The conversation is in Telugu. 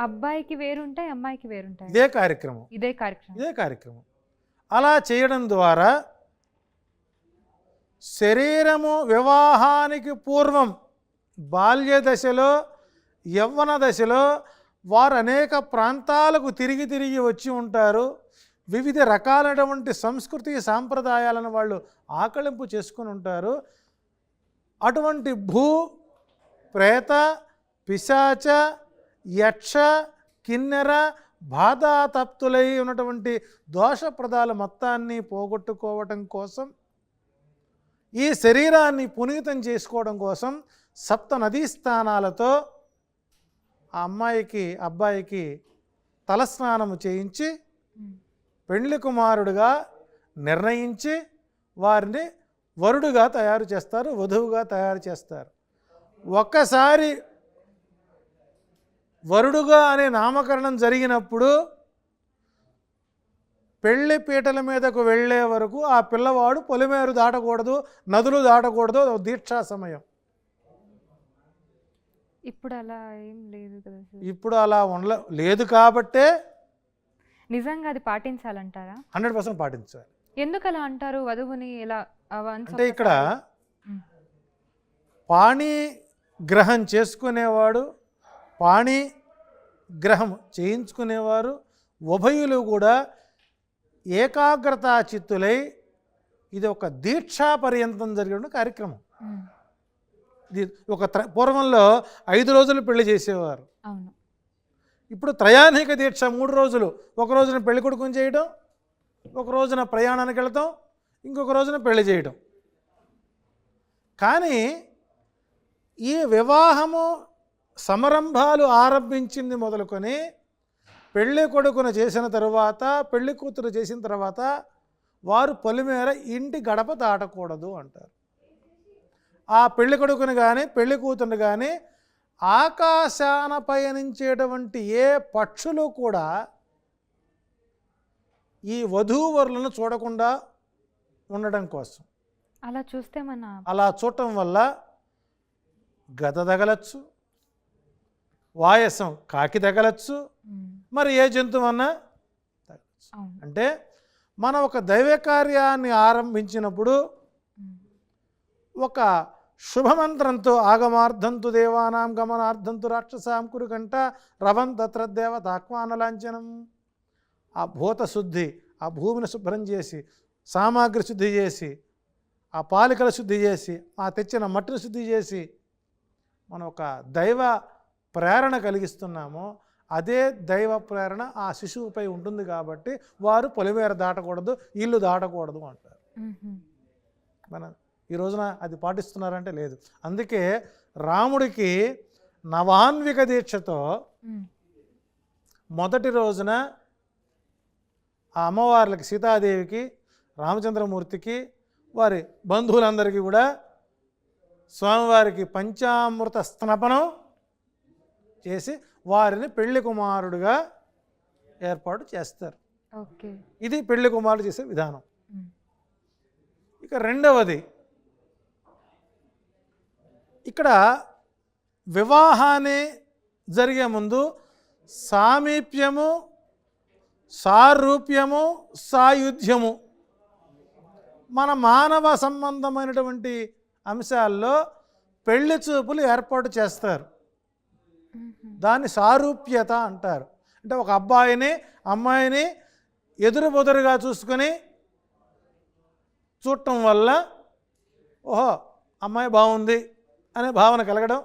అబ్బాయికి వేరుంటాయి, అమ్మాయికి వేరుంటాయి. ఇదే కార్యక్రమం. అలా చేయడం ద్వారా శరీరము వివాహానికి పూర్వం బాల్య దశలో, యవ్వన దశలో వారు అనేక ప్రాంతాలకు తిరిగి వచ్చి ఉంటారు. వివిధ రకాలైనటువంటి సంస్కృతి సాంప్రదాయాలను వాళ్ళు ఆకళింపు చేసుకుని ఉంటారు. అటువంటి భూ, ప్రేత, పిశాచ, యక్ష, కిన్నెర, బాధాతప్తులై ఉన్నటువంటి దోషప్రదాల మొత్తాన్ని పోగొట్టుకోవటం కోసం, ఈ శరీరాన్ని పునీతం చేసుకోవడం కోసం సప్త నదీ స్థానాలతో ఆ అమ్మాయికి అబ్బాయికి తలస్నానము చేయించి పెండ్లి కుమారుడుగా నిర్ణయించి వారిని వరుడుగా తయారు చేస్తారు, వధువుగా తయారు చేస్తారు. ఒక్కసారి వరుడుగా అనే నామకరణం జరిగినప్పుడు పెళ్లి పీటల మీదకు వెళ్ళే వరకు ఆ పిల్లవాడు పొలిమేరు దాటకూడదు, నదులు దాటకూడదు. దీక్షా సమయం. ఇప్పుడు అలా ఏం లేదు కదా. ఇప్పుడు అలా లేదు కాబట్టే నిజంగా అది పాటించాలంటారా? 100% పాటించాలి. ఎందుకు అలా అంటారు? వధువుని ఎలా అంటే ఇక్కడ పాణి గ్రహం చేసుకునేవాడు, పాణి గ్రహం చేయించుకునేవారు ఉభయులు కూడా ఏకాగ్రతా చిత్తులై ఇది ఒక దీక్షా పర్యంతం జరిగిన కార్యక్రమం. ఇది ఒక పూర్వంలో 5 రోజులు పెళ్లి చేసేవారు. ఇప్పుడు త్రయాణిక దీక్ష 3 రోజులు. ఒక రోజున పెళ్లి కొడుకుని చేయడం, ఒక రోజున ప్రయాణానికి వెళతాం, ఇంకొక రోజున పెళ్లి చేయడం. కానీ ఈ వివాహము సమారంభాలు ఆరంభించింది మొదలుకొని పెళ్లి కొడుకును చేసిన తర్వాత, పెళ్లి కూతురు చేసిన తర్వాత వారు పొలిమేర ఇంటి గడప దాటకూడదు అంటారు. ఆ పెళ్లి కొడుకుని కానీ పెళ్లి కూతురుని కానీ ఆకాశాన పయనించేటువంటి ఏ పక్షులు కూడా ఈ వధూవరులను చూడకుండా ఉండడం కోసం, అలా చూడటం వల్ల గద తగలచ్చు, వాయసం కాకి తగలచ్చు, మరి ఏ జంతువు అన్నా తగలచ్చు. అంటే మనం ఒక దైవ కార్యాన్ని ఆరంభించినప్పుడు ఒక శుభమంత్రంతో ఆగమార్థంతు దేవానాం గమనార్థంతు రాక్షసాం కురుకంట రవం తత్ర దేవతాక్వానలాంఛనం. ఆ భూత శుద్ధి, ఆ భూమిని శుభ్రం చేసి, సామాగ్రి శుద్ధి చేసి, ఆ పాలికల శుద్ధి చేసి, ఆ తెచ్చిన మట్టిని శుద్ధి చేసి మనం ఒక దైవ ప్రేరణ కలిగిస్తున్నామో అదే దైవ ప్రేరణ ఆ శిశువుపై ఉంటుంది. కాబట్టి వారు పొలిమేర దాటకూడదు, ఇల్లు దాటకూడదు అంటారు. మన ఈ రోజున అది పాటిస్తున్నారంటే లేదు. అందుకే రాముడికి నవాన్విక దీక్షతో మొదటి రోజున ఆ అమ్మవార్లకి, సీతాదేవికి, రామచంద్రమూర్తికి, వారి బంధువులందరికీ కూడా స్వామివారికి పంచామృత స్నపనం చేసి వారిని పెళ్లి కుమారుడుగా ఏర్పాటు చేస్తారు. ఇది పెళ్లి కుమారుడు చేసే విధానం. ఇక రెండవది, ఇక్కడ వివాహాన్ని జరిగే ముందు సామీప్యము, సారూప్యము, సాయుధ్యము మన మానవ సంబంధమైనటువంటి అంశాల్లో పెళ్లి చూపులు ఏర్పాటు చేస్తారు. దాన్ని సారూప్యత అంటారు. అంటే ఒక అబ్బాయిని అమ్మాయిని ఎదురుబొదురుగా చూసుకొని చూడటం వల్ల ఓహో అమ్మాయి బాగుంది అనే భావన కలగడం,